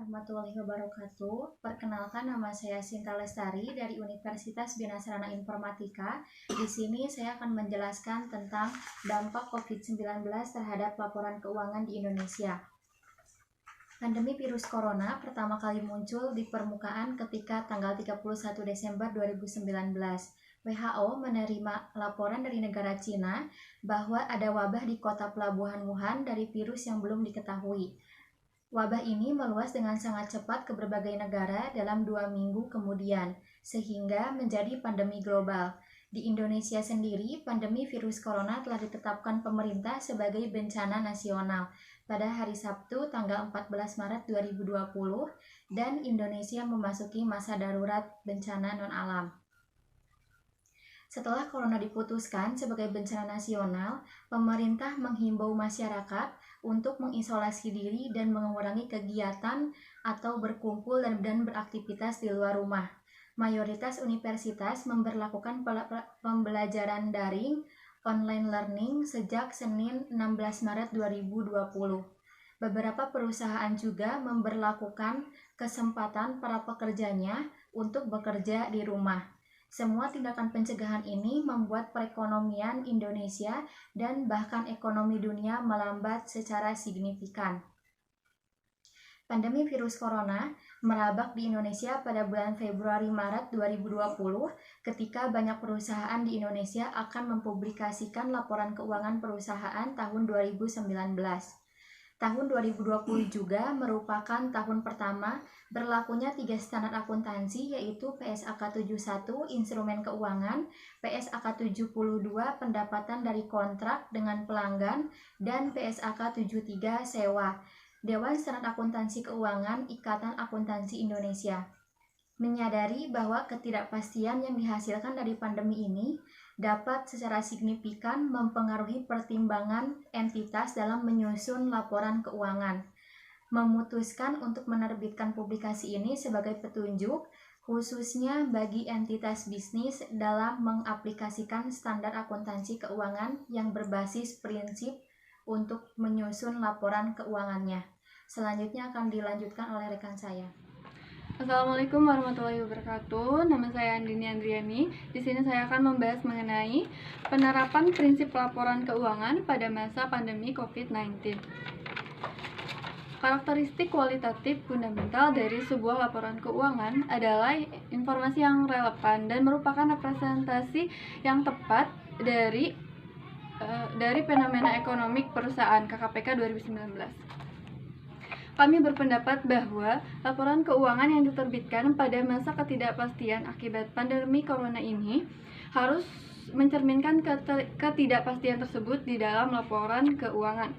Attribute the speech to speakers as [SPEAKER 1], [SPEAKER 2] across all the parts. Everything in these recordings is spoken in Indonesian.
[SPEAKER 1] warahmatullahi wabarakatuh. Perkenalkan, nama saya Sinta Lestari dari Universitas Bina Sarana Informatika. Di sini saya akan menjelaskan tentang dampak COVID-19 terhadap laporan keuangan di Indonesia. Pandemi virus corona pertama kali muncul di permukaan ketika tanggal 31 Desember 2019. WHO menerima laporan dari negara Cina bahwa ada wabah di kota pelabuhan Wuhan dari virus yang belum diketahui. Wabah ini meluas dengan sangat cepat ke berbagai negara dalam 2 minggu kemudian, sehingga menjadi pandemi global. Di Indonesia sendiri, pandemi virus corona telah ditetapkan pemerintah sebagai bencana nasional pada hari Sabtu tanggal 14 Maret 2020 dan Indonesia memasuki masa darurat bencana non-alam. Setelah corona diputuskan sebagai bencana nasional, pemerintah menghimbau masyarakat untuk mengisolasi diri dan mengurangi kegiatan atau berkumpul dan beraktivitas di luar rumah. Mayoritas universitas memberlakukan pembelajaran daring online learning sejak Senin 16 Maret 2020. Beberapa perusahaan juga memberlakukan kesempatan para pekerjanya untuk bekerja di rumah. Semua tindakan pencegahan ini membuat perekonomian Indonesia dan bahkan ekonomi dunia melambat secara signifikan. Pandemi virus corona merabak di Indonesia pada bulan Februari-Maret 2020 ketika banyak perusahaan di Indonesia akan mempublikasikan laporan keuangan perusahaan tahun 2019. Tahun 2020 juga merupakan tahun pertama berlakunya 3 standar akuntansi, yaitu PSAK 71 instrumen keuangan, PSAK 72 pendapatan dari kontrak dengan pelanggan, dan PSAK 73 sewa. Dewan Standar Akuntansi Keuangan Ikatan Akuntansi Indonesia menyadari bahwa ketidakpastian yang dihasilkan dari pandemi ini dapat secara signifikan mempengaruhi pertimbangan entitas dalam menyusun laporan keuangan. Memutuskan untuk menerbitkan publikasi ini sebagai petunjuk, khususnya bagi entitas bisnis dalam mengaplikasikan standar akuntansi keuangan yang berbasis prinsip untuk menyusun laporan keuangannya. Selanjutnya akan dilanjutkan oleh rekan saya.
[SPEAKER 2] Assalamualaikum warahmatullahi wabarakatuh. Nama saya Andini Andriani. Di sini saya akan membahas mengenai penerapan prinsip laporan keuangan pada masa pandemi COVID-19. Karakteristik kualitatif fundamental dari sebuah laporan keuangan adalah informasi yang relevan dan merupakan representasi yang tepat dari fenomena ekonomi perusahaan KKPK 2019. Kami berpendapat bahwa laporan keuangan yang diterbitkan pada masa ketidakpastian akibat pandemi corona ini harus mencerminkan ketidakpastian tersebut di dalam laporan keuangan.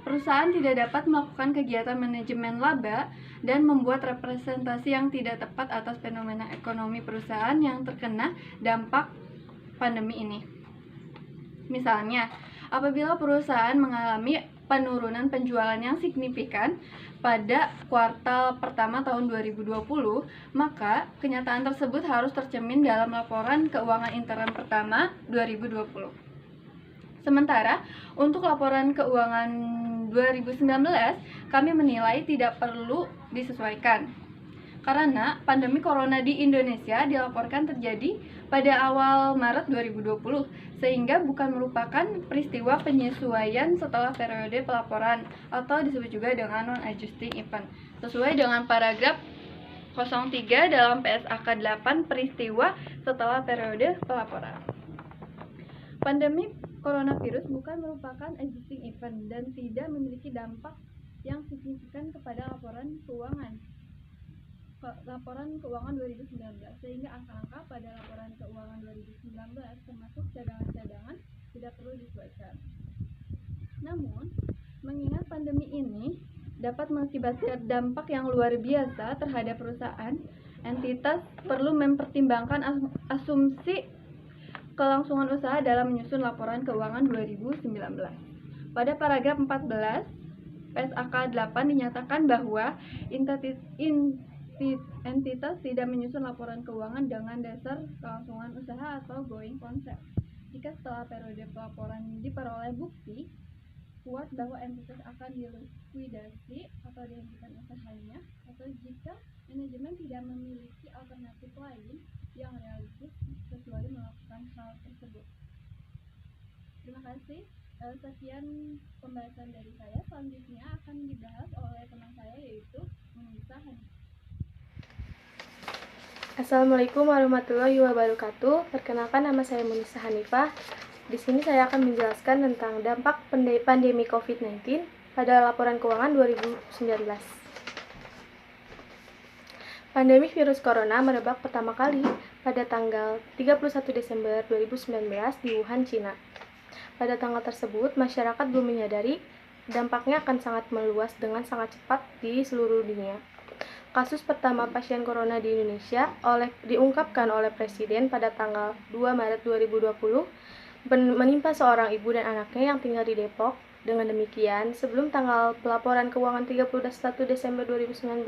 [SPEAKER 2] Perusahaan tidak dapat melakukan kegiatan manajemen laba dan membuat representasi yang tidak tepat atas fenomena ekonomi perusahaan yang terkena dampak pandemi ini. Misalnya, apabila perusahaan mengalami penurunan penjualan yang signifikan pada kuartal pertama tahun 2020, maka kenyataan tersebut harus tercermin dalam laporan keuangan intern pertama 2020. Sementara, untuk laporan keuangan 2019, kami menilai tidak perlu disesuaikan. Karena pandemi corona di Indonesia dilaporkan terjadi pada awal Maret 2020, sehingga bukan merupakan peristiwa penyesuaian setelah periode pelaporan atau disebut juga dengan non-adjusting event, sesuai dengan paragraf 03 dalam PSAK 8 peristiwa setelah periode pelaporan. Pandemi coronavirus bukan merupakan adjusting event dan tidak memiliki dampak yang signifikan kepada laporan keuangan 2019, sehingga angka-angka pada laporan keuangan 2019 termasuk cadangan-cadangan tidak perlu disesuaikan. Namun, mengingat pandemi ini dapat mengakibatkan dampak yang luar biasa terhadap perusahaan, entitas perlu mempertimbangkan asumsi kelangsungan usaha dalam menyusun laporan keuangan 2019. Pada paragraf 14 PSAK 8 dinyatakan bahwa entitas tidak menyusun laporan keuangan dengan dasar kelangsungan usaha atau going concern jika setelah periode pelaporan diperoleh bukti kuat bahwa entitas akan dilikuidasi atau dihentikan usahanya atau jika manajemen tidak memiliki alternatif lain yang realistis kecuali melakukan hal tersebut. Terima kasih. Sekian pembahasan dari saya. Selanjutnya akan dibahas oleh teman saya yaitu Munisa Hanifah.
[SPEAKER 3] Assalamualaikum warahmatullahi wabarakatuh. Perkenalkan, nama saya Munisa Hanifah. Di sini saya akan menjelaskan tentang dampak pandemi COVID-19 pada laporan keuangan 2019. Pandemi virus corona merebak pertama kali pada tanggal 31 Desember 2019 di Wuhan, Cina. Pada tanggal tersebut, masyarakat belum menyadari dampaknya akan sangat meluas dengan sangat cepat di seluruh dunia. Kasus pertama pasien corona di Indonesia diungkapkan oleh Presiden pada tanggal 2 Maret 2020 menimpa seorang ibu dan anaknya yang tinggal di Depok. Dengan demikian, sebelum tanggal pelaporan keuangan 31 Desember 2019,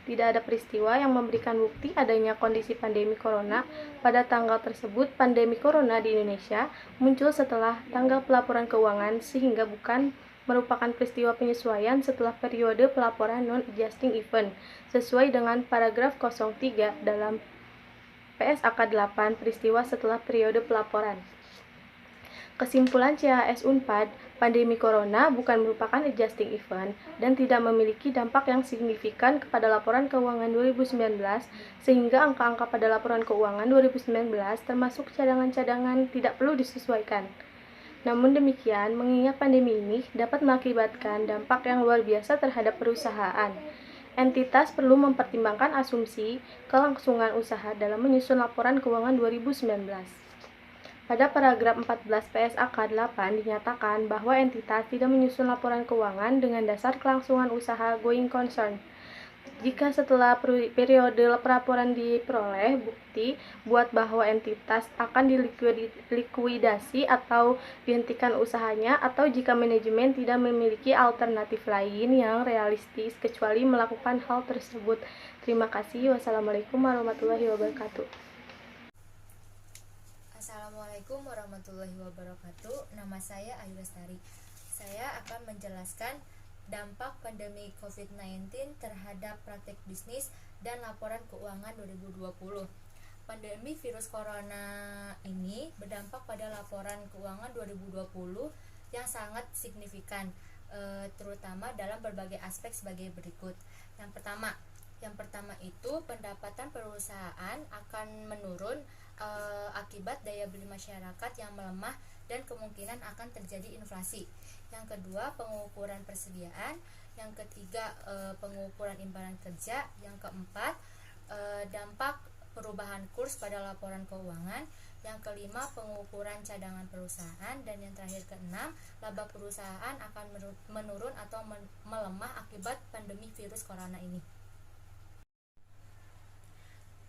[SPEAKER 3] tidak ada peristiwa yang memberikan bukti adanya kondisi pandemi corona. Pada tanggal tersebut, pandemi corona di Indonesia muncul setelah tanggal pelaporan keuangan, sehingga bukan merupakan peristiwa penyesuaian setelah periode pelaporan non-adjusting event, sesuai dengan paragraf 03 dalam PSAK 8 peristiwa setelah periode pelaporan. Kesimpulan CHS Unpad, pandemi corona bukan merupakan adjusting event dan tidak memiliki dampak yang signifikan kepada laporan keuangan 2019, sehingga angka-angka pada laporan keuangan 2019 termasuk cadangan-cadangan tidak perlu disesuaikan. Namun demikian, mengingat pandemi ini dapat mengakibatkan dampak yang luar biasa terhadap perusahaan, entitas perlu mempertimbangkan asumsi kelangsungan usaha dalam menyusun laporan keuangan 2019. Pada paragraf 14 PSAK 8 dinyatakan bahwa entitas tidak menyusun laporan keuangan dengan dasar kelangsungan usaha going concern. Jika setelah periode pelaporan diperoleh bukti buat bahwa entitas akan dilikuidasi atau dihentikan usahanya, atau jika manajemen tidak memiliki alternatif lain yang realistis kecuali melakukan hal tersebut. Terima kasih. Wassalamualaikum warahmatullahi wabarakatuh.
[SPEAKER 4] Assalamualaikum warahmatullahi wabarakatuh. Nama saya Ayu Lestari. Saya akan menjelaskan dampak pandemi COVID-19 terhadap praktek bisnis dan laporan keuangan 2020. Pandemi virus corona ini berdampak pada laporan keuangan 2020 yang sangat signifikan, terutama dalam berbagai aspek sebagai berikut. Yang pertama itu pendapatan perusahaan akan menurun akibat daya beli masyarakat yang melemah dan kemungkinan akan terjadi inflasi. Yang kedua, pengukuran persediaan. Yang ketiga, pengukuran imbalan kerja. Yang keempat, dampak perubahan kurs pada laporan keuangan. Yang kelima, pengukuran cadangan perusahaan. Dan yang terakhir, keenam, laba perusahaan akan menurun atau melemah akibat pandemi virus corona ini.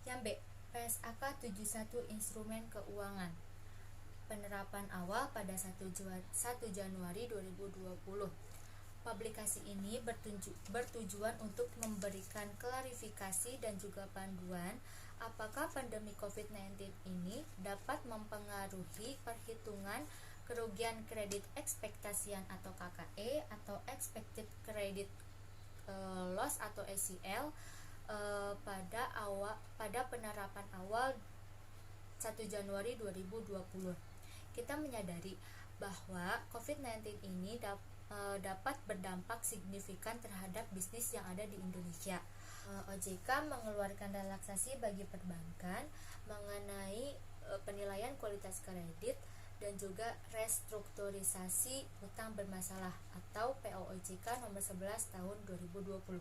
[SPEAKER 4] Yang B, PSAK 71 Instrumen Keuangan. Penerapan awal pada 1 Januari 2020. Publikasi ini bertujuan untuk memberikan klarifikasi dan juga panduan apakah pandemi COVID-19 ini dapat mempengaruhi perhitungan kerugian kredit ekspektasian atau KKE atau expected credit loss atau ECL pada penerapan awal 1 Januari 2020. Kita menyadari bahwa COVID-19 ini dapat berdampak signifikan terhadap bisnis yang ada di Indonesia. OJK mengeluarkan relaksasi bagi perbankan mengenai penilaian kualitas kredit dan juga restrukturisasi utang bermasalah atau POJK nomor 11 tahun 2020.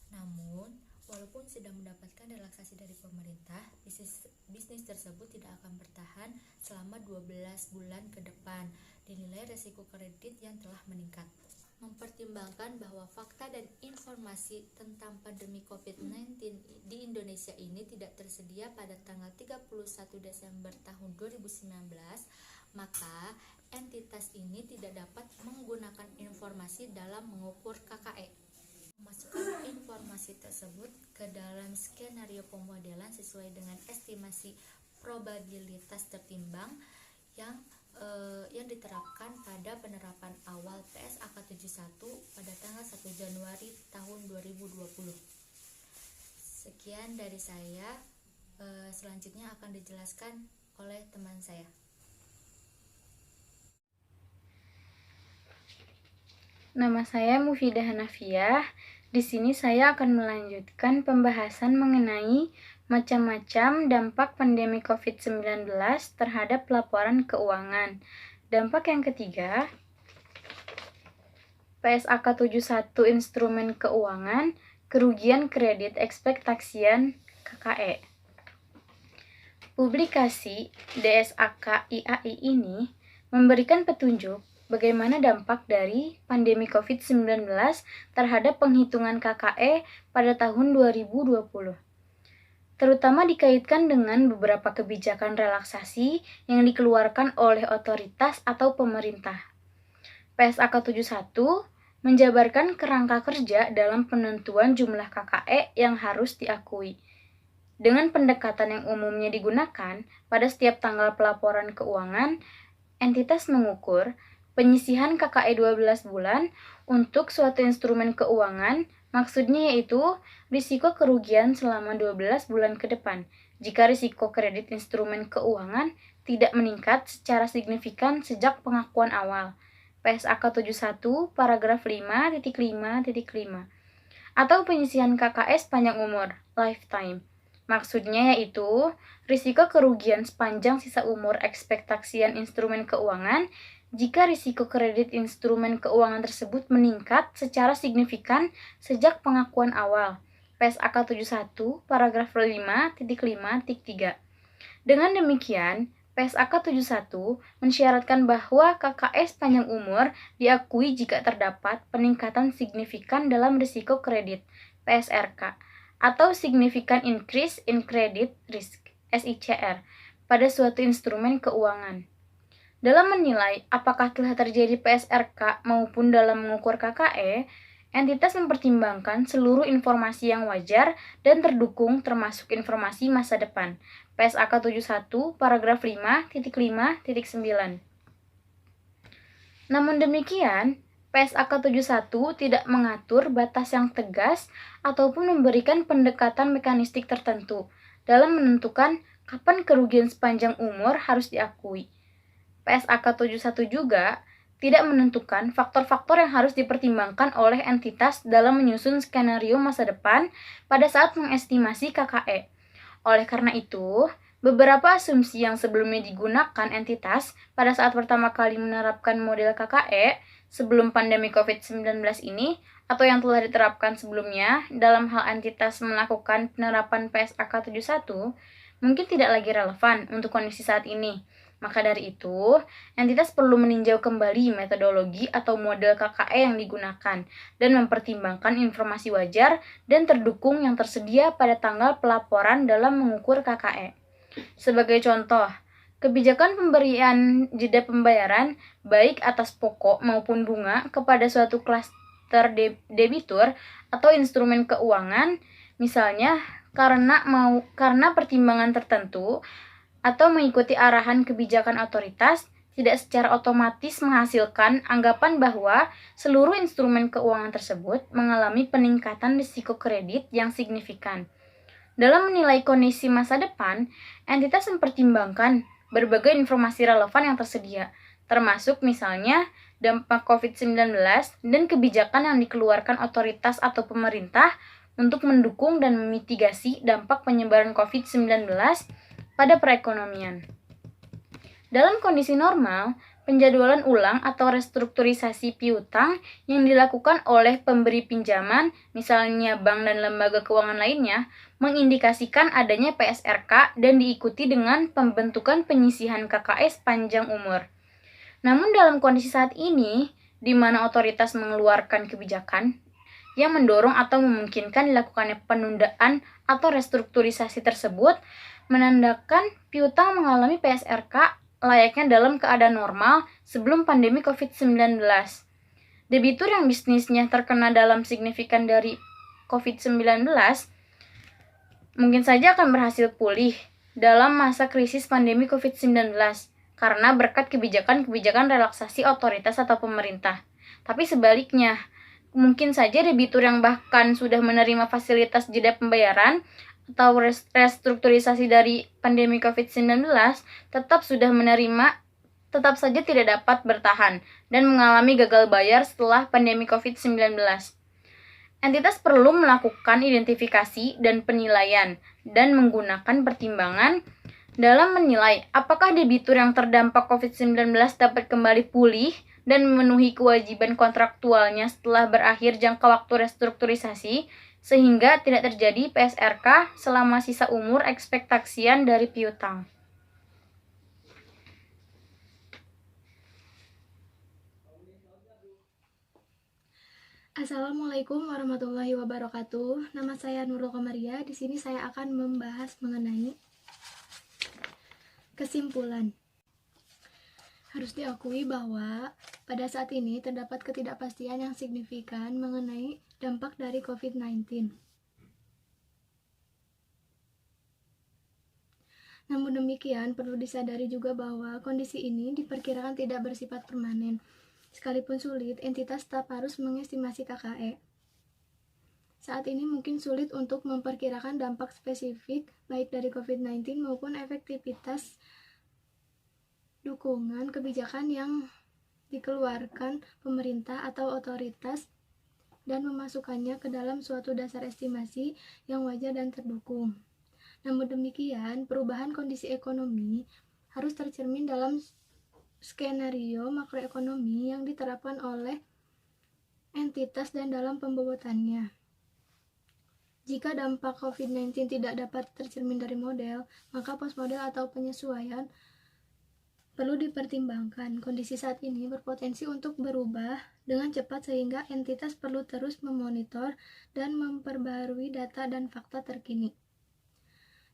[SPEAKER 4] Namun, walaupun sudah mendapatkan relaksasi dari pemerintah, bisnis tersebut tidak akan bertahan selama 12 bulan ke depan, dinilai resiko kredit yang telah meningkat. Mempertimbangkan bahwa fakta dan informasi tentang pandemi COVID-19 di Indonesia ini tidak tersedia pada tanggal 31 Desember tahun 2019, maka entitas ini tidak dapat menggunakan informasi dalam mengukur KKE. Memasukkan informasi tersebut ke dalam skenario pemodelan sesuai dengan estimasi probabilitas tertimbang yang yang diterapkan pada penerapan awal PSAK 71 pada tanggal 1 Januari tahun 2020. Sekian dari saya, selanjutnya akan dijelaskan oleh teman saya.
[SPEAKER 5] Nama saya Mufidah Hanafiah. Di sini saya akan melanjutkan pembahasan mengenai macam-macam dampak pandemi COVID-19 terhadap laporan keuangan. Dampak yang ketiga, PSAK 71 instrumen keuangan, kerugian kredit ekspektasian KKE. Publikasi DSAK IAI ini memberikan petunjuk bagaimana dampak dari pandemi COVID-19 terhadap penghitungan KKE pada tahun 2020. Terutama dikaitkan dengan beberapa kebijakan relaksasi yang dikeluarkan oleh otoritas atau pemerintah. PSAK 71 menjabarkan kerangka kerja dalam penentuan jumlah KKE yang harus diakui. Dengan pendekatan yang umumnya digunakan pada setiap tanggal pelaporan keuangan, entitas mengukur penyisihan KKE 12 bulan untuk suatu instrumen keuangan, maksudnya yaitu risiko kerugian selama 12 bulan ke depan jika risiko kredit instrumen keuangan tidak meningkat secara signifikan sejak pengakuan awal. PSAK 71 paragraf 5.5.5 atau penyisihan KKE sepanjang umur, lifetime. Maksudnya yaitu risiko kerugian sepanjang sisa umur ekspektasian instrumen keuangan jika risiko kredit instrumen keuangan tersebut meningkat secara signifikan sejak pengakuan awal. PSAK 71 paragraf 5.5.3. Dengan demikian, PSAK 71 mensyaratkan bahwa KKE sepanjang umur diakui jika terdapat peningkatan signifikan dalam risiko kredit PSRK atau significant increase in credit risk SICR pada suatu instrumen keuangan. Dalam menilai apakah telah terjadi PSRK maupun dalam mengukur KKE, entitas mempertimbangkan seluruh informasi yang wajar dan terdukung termasuk informasi masa depan. PSAK 71 paragraf 5.5.9. Namun demikian, PSAK 71 tidak mengatur batas yang tegas ataupun memberikan pendekatan mekanistik tertentu dalam menentukan kapan kerugian sepanjang umur harus diakui. PSAK 71 juga tidak menentukan faktor-faktor yang harus dipertimbangkan oleh entitas dalam menyusun skenario masa depan pada saat mengestimasi KKE. Oleh karena itu, beberapa asumsi yang sebelumnya digunakan entitas pada saat pertama kali menerapkan model KKE sebelum pandemi COVID-19 ini atau yang telah diterapkan sebelumnya dalam hal entitas melakukan penerapan PSAK 71 mungkin tidak lagi relevan untuk kondisi saat ini. Maka dari itu, entitas perlu meninjau kembali metodologi atau model KKE yang digunakan dan mempertimbangkan informasi wajar dan terdukung yang tersedia pada tanggal pelaporan dalam mengukur KKE. Sebagai contoh, kebijakan pemberian jeda pembayaran baik atas pokok maupun bunga kepada suatu klaster debitur atau instrumen keuangan, misalnya karena pertimbangan tertentu atau mengikuti arahan kebijakan otoritas, tidak secara otomatis menghasilkan anggapan bahwa seluruh instrumen keuangan tersebut mengalami peningkatan risiko kredit yang signifikan. Dalam menilai kondisi masa depan, entitas mempertimbangkan berbagai informasi relevan yang tersedia, termasuk misalnya dampak COVID-19 dan kebijakan yang dikeluarkan otoritas atau pemerintah untuk mendukung dan memitigasi dampak penyebaran COVID-19 pada perekonomian. Dalam kondisi normal, penjadwalan ulang atau restrukturisasi piutang yang dilakukan oleh pemberi pinjaman, misalnya bank dan lembaga keuangan lainnya, mengindikasikan adanya PSRK dan diikuti dengan pembentukan penyisihan KKE sepanjang umur. Namun dalam kondisi saat ini, di mana otoritas mengeluarkan kebijakan yang mendorong atau memungkinkan dilakukannya penundaan atau restrukturisasi tersebut, menandakan piutang mengalami PSRK layaknya dalam keadaan normal sebelum pandemi COVID-19. Debitur yang bisnisnya terkena dalam signifikan dari COVID-19 mungkin saja akan berhasil pulih dalam masa krisis pandemi COVID-19. karena berkat kebijakan-kebijakan relaksasi otoritas atau pemerintah. Tapi sebaliknya, mungkin saja debitur yang bahkan sudah menerima fasilitas jeda pembayaran atau restrukturisasi dari pandemi COVID-19 tetap saja tidak dapat bertahan dan mengalami gagal bayar setelah pandemi COVID-19. Entitas perlu melakukan identifikasi dan penilaian dan menggunakan pertimbangan dalam menilai apakah debitur yang terdampak COVID-19 dapat kembali pulih dan memenuhi kewajiban kontraktualnya setelah berakhir jangka waktu restrukturisasi, sehingga tidak terjadi PSRK selama sisa umur ekspektasian dari piutang.
[SPEAKER 3] Assalamualaikum warahmatullahi wabarakatuh. Nama saya Nurul Komaria. Di sini saya akan membahas mengenai kesimpulan. Harus diakui bahwa pada saat ini terdapat ketidakpastian yang signifikan mengenai dampak dari COVID-19. Namun demikian, perlu disadari juga bahwa kondisi ini diperkirakan tidak bersifat permanen. Sekalipun sulit, entitas tetap harus mengestimasi KKE. Saat ini mungkin sulit untuk memperkirakan dampak spesifik baik dari COVID-19 maupun efektivitas dukungan kebijakan yang dikeluarkan pemerintah atau otoritas dan memasukkannya ke dalam suatu dasar estimasi yang wajar dan terdukung. Namun demikian, perubahan kondisi ekonomi harus tercermin dalam skenario makroekonomi yang diterapkan oleh entitas dan dalam pembobotannya. Jika dampak COVID-19 tidak dapat tercermin dari model, maka postmodel atau penyesuaian perlu dipertimbangkan. Kondisi saat ini berpotensi untuk berubah dengan cepat sehingga entitas perlu terus memonitor dan memperbarui data dan fakta terkini.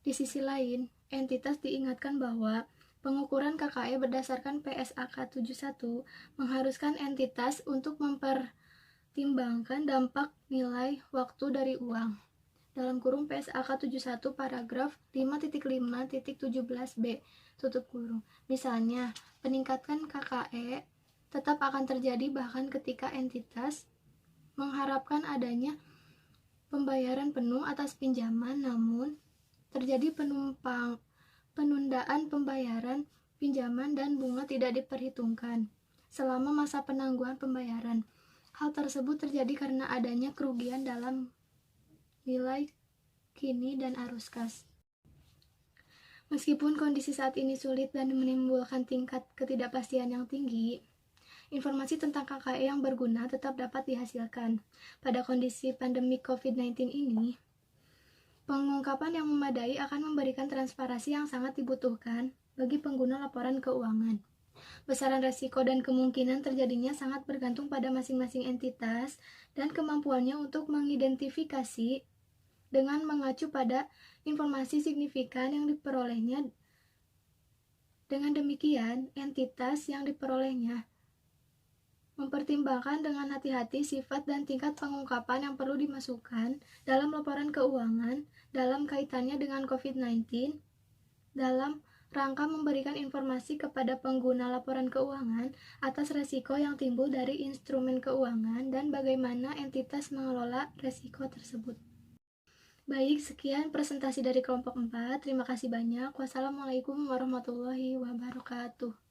[SPEAKER 3] Di sisi lain, entitas diingatkan bahwa pengukuran KKE berdasarkan PSAK 71 mengharuskan entitas untuk mempertimbangkan dampak nilai waktu dari uang. Dalam kurung PSAK 71 paragraf 5.5.17b tutup kurung. Misalnya, peningkatan KKE tetap akan terjadi bahkan ketika entitas mengharapkan adanya pembayaran penuh atas pinjaman, namun terjadi penundaan pembayaran pinjaman dan bunga tidak diperhitungkan selama masa penangguhan pembayaran. Hal tersebut terjadi karena adanya kerugian dalam nilai kini dan arus kas. Meskipun kondisi saat ini sulit dan menimbulkan tingkat ketidakpastian yang tinggi, informasi tentang KKE yang berguna tetap dapat dihasilkan. Pada kondisi pandemi COVID-19 ini, pengungkapan yang memadai akan memberikan transparansi yang sangat dibutuhkan bagi pengguna laporan keuangan. Besaran risiko dan kemungkinan terjadinya sangat bergantung pada masing-masing entitas dan kemampuannya untuk mengidentifikasi dengan mengacu pada informasi signifikan yang diperolehnya. Dengan demikian, entitas yang diperolehnya mempertimbangkan dengan hati-hati sifat dan tingkat pengungkapan yang perlu dimasukkan dalam laporan keuangan dalam kaitannya dengan COVID-19 dalam rangka memberikan informasi kepada pengguna laporan keuangan atas risiko yang timbul dari instrumen keuangan dan bagaimana entitas mengelola risiko tersebut. Baik, sekian presentasi dari kelompok 4. Terima kasih banyak. Wassalamualaikum warahmatullahi wabarakatuh.